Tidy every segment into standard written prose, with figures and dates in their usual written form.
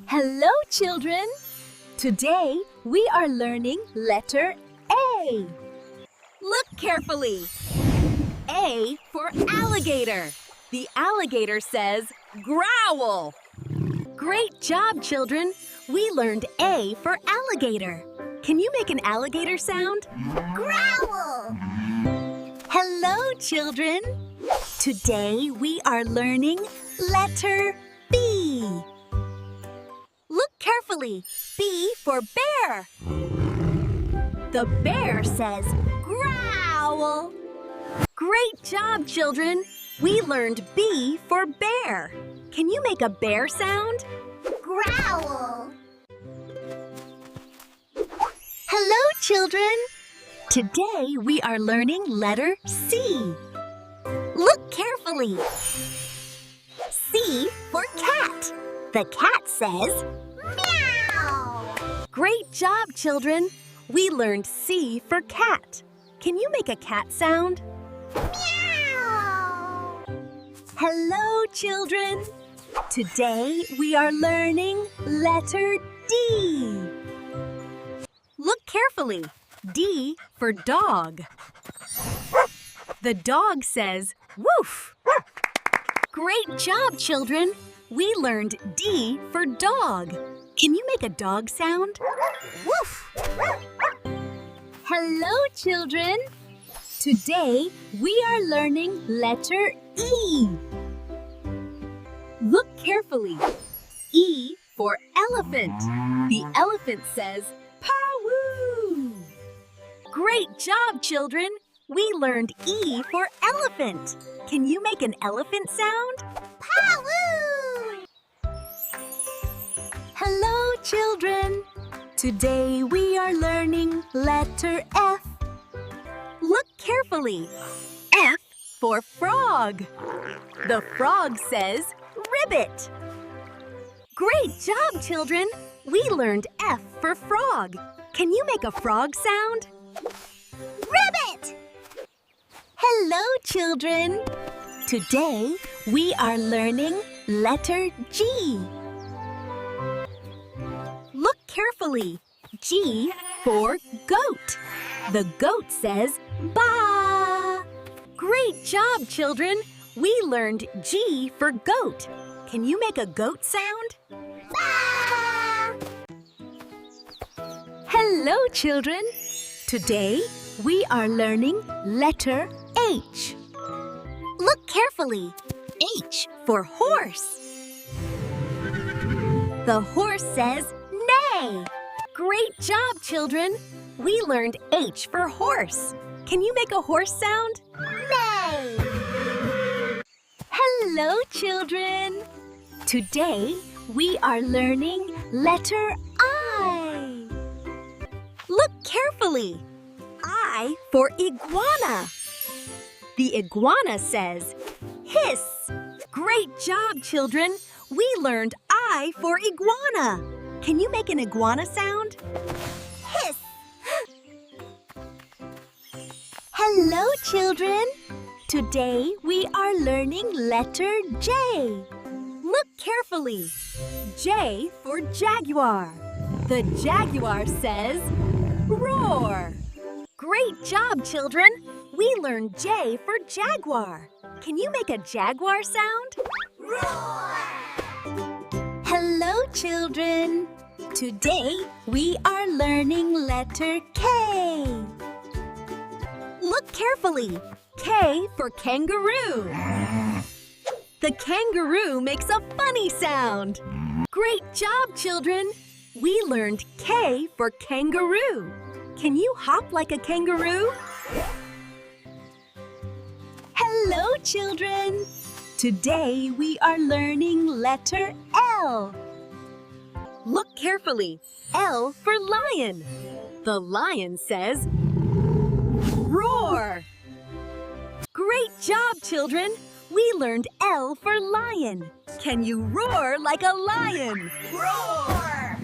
Hello, children! Today, we are learning letter A. Look carefully. A for alligator. The alligator says, growl. Great job, children. We learned A for alligator. Can you make an alligator sound? Growl! Hello, children. Today, we are learning letter B. Look carefully. B for bear. The bear says, growl. Great job, children. We learned B for bear. Can you make a bear sound? Growl. Hello, children. Today, we are learning letter C. Look carefully. C for cat. The cat says, meow. Great job, children. We learned C for cat. Can you make a cat sound? Meow. Hello, children. Today, we are learning letter D. Look carefully. D for dog. The dog says, woof. Great job, children. We learned D for dog. Can you make a dog sound? Woof. Hello, children. Today, we are learning letter E. Look carefully. E for elephant. The elephant says, pawoo. Great job, children. We learned E for elephant. Can you make an elephant sound? Pawoo! Hello, children. Today we are learning letter F. Look carefully. F for frog. The frog says, ribbit. Great job, children. We learned F for frog. Can you make a frog sound? Ribbit! Hello, children. Today, we are learning letter G. Look carefully. G for goat. The goat says, ba. Great job, children. We learned G for goat. Can you make a goat sound? Ba. Hello, children. Today, we are learning letter H. Look carefully. H for horse. The horse says, neigh. Great job, children. We learned H for horse. Can you make a horse sound? Neigh. Hello, children. Today, we are learning letter I. Look carefully. I for iguana. The iguana says, hiss. Great job, children. We learned I for iguana. Can you make an iguana sound? Hiss. Hello, children. Today we are learning letter J. Look carefully. J for jaguar. The jaguar says, roar. Great job, children. We learned J for jaguar. Can you make a jaguar sound? Roar! Hello, children. Today, we are learning letter K. Look carefully. K for kangaroo. The kangaroo makes a funny sound. Great job, children. We learned K for kangaroo. Can you hop like a kangaroo? Hello, children. Today we are learning letter L. Look carefully. L for lion. The lion says, roar. Great job, children. We learned L for lion. Can you roar like a lion? Roar!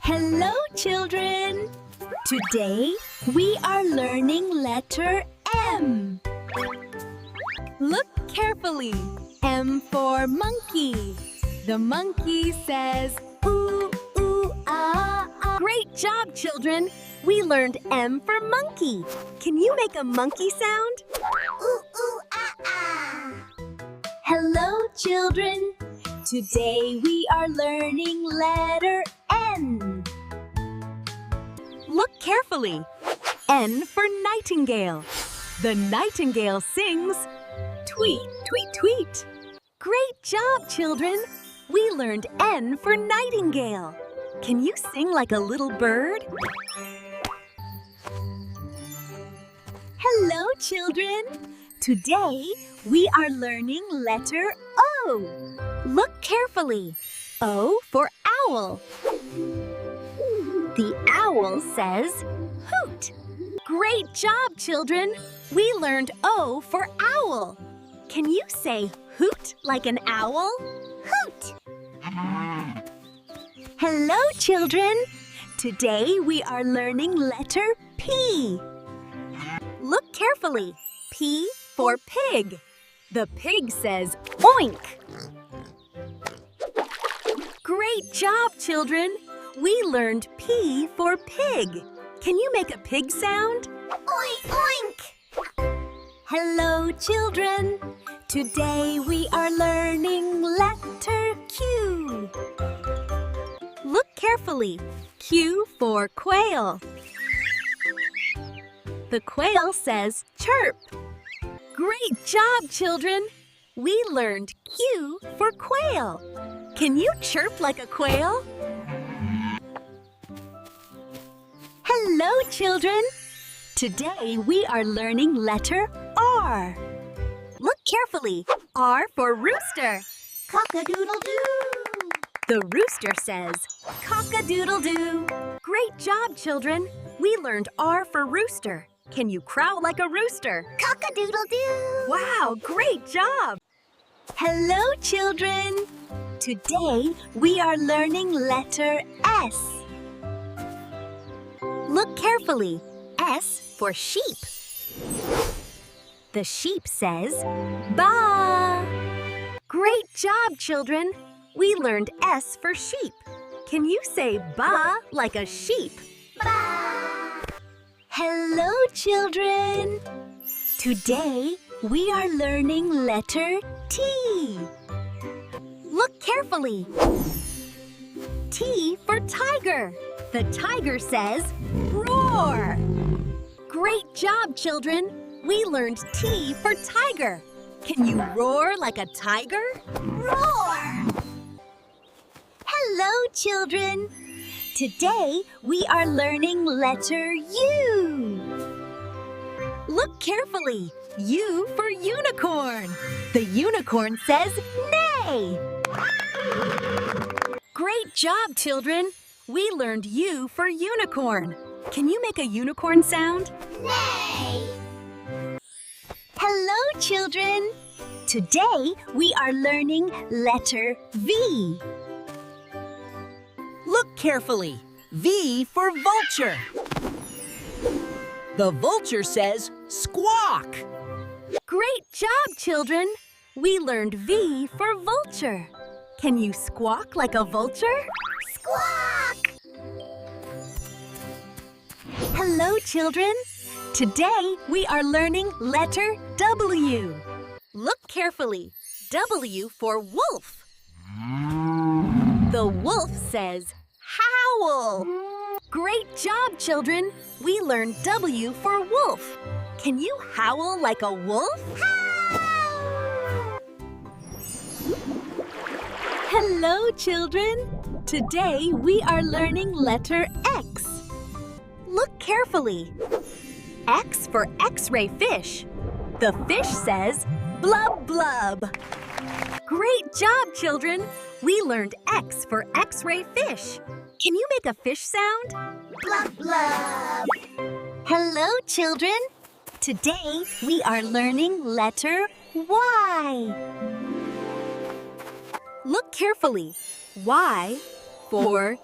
Hello, children. Today, we are learning letter M. Look carefully. M for monkey. The monkey says, ooh. Great job, children! We learned M for monkey. Can you make a monkey sound? Ooh, ooh, ah, ah. Hello, children! Today we are learning letter N. Look carefully. N for Nightingale. The nightingale sings, tweet, tweet, tweet. Great job, children! We learned N for Nightingale. Can you sing like a little bird? Hello, children! Today, we are learning letter O. Look carefully. O for owl. The owl says, hoot. Great job, children! We learned O for owl. Can you say hoot like an owl? Hoot. Hello, children! Today we are learning letter P. Look carefully. P for pig. The pig says oink. Great job, children! We learned P for pig. Can you make a pig sound? Oink, oink. Hello, children! Today we are learning letter Q. Look carefully. Q for quail. The quail says chirp. Great job, children! We learned Q for quail. Can you chirp like a quail? Hello, children! Today we are learning letter R. Look carefully. R for rooster. Cock-a-doodle-doo. The rooster says, cock-a-doodle-doo. Great job, children. We learned R for rooster. Can you crow like a rooster? Cock-a-doodle-doo. Wow, great job! Hello, children! Today, we are learning letter S. Look carefully. S for sheep. The sheep says, ba. Great job, children! We learned S for sheep. Can you say ba like a sheep? Ba. Hello, children! Today, we are learning letter T. Look carefully. T for tiger. The tiger says, roar. Great job, children! We learned T for tiger. Can you roar like a tiger? Roar. Hello, children! Today, we are learning letter U. Look carefully. U for unicorn. The unicorn says, neigh. Great job, children! We learned U for unicorn. Can you make a unicorn sound? Neigh. Hello, children! Today, we are learning letter V. Look carefully. V for vulture. The vulture says squawk. Great job, children! We learned V for vulture. Can you squawk like a vulture? Squawk. Hello, children! Today, we are learning letter W. Look carefully. W for wolf. The wolf says, howl. Great job, children! We learned W for wolf. Can you howl like a wolf? Howl. Hello, children! Today, we are learning letter X. Look carefully. X for X-ray fish. The fish says, blub blub. Great job, children! We learned X for X-ray fish. Can you make a fish sound? Blub, blub. Hello, children! Today, we are learning letter Y. Look carefully. Y for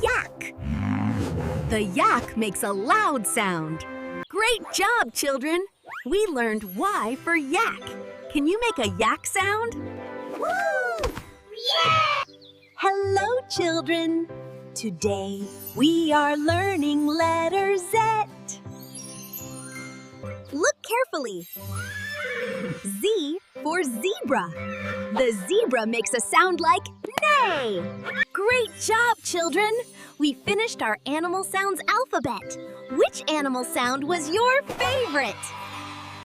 yak. The yak makes a loud sound. Great job, children! We learned Y for yak. Can you make a yak sound? Woo! Yeah! Hello, children! Today we are learning letter Z. Look carefully. Z for zebra. The zebra makes a sound like neigh. Great job, children! We finished our animal sounds alphabet. Which animal sound was your favorite?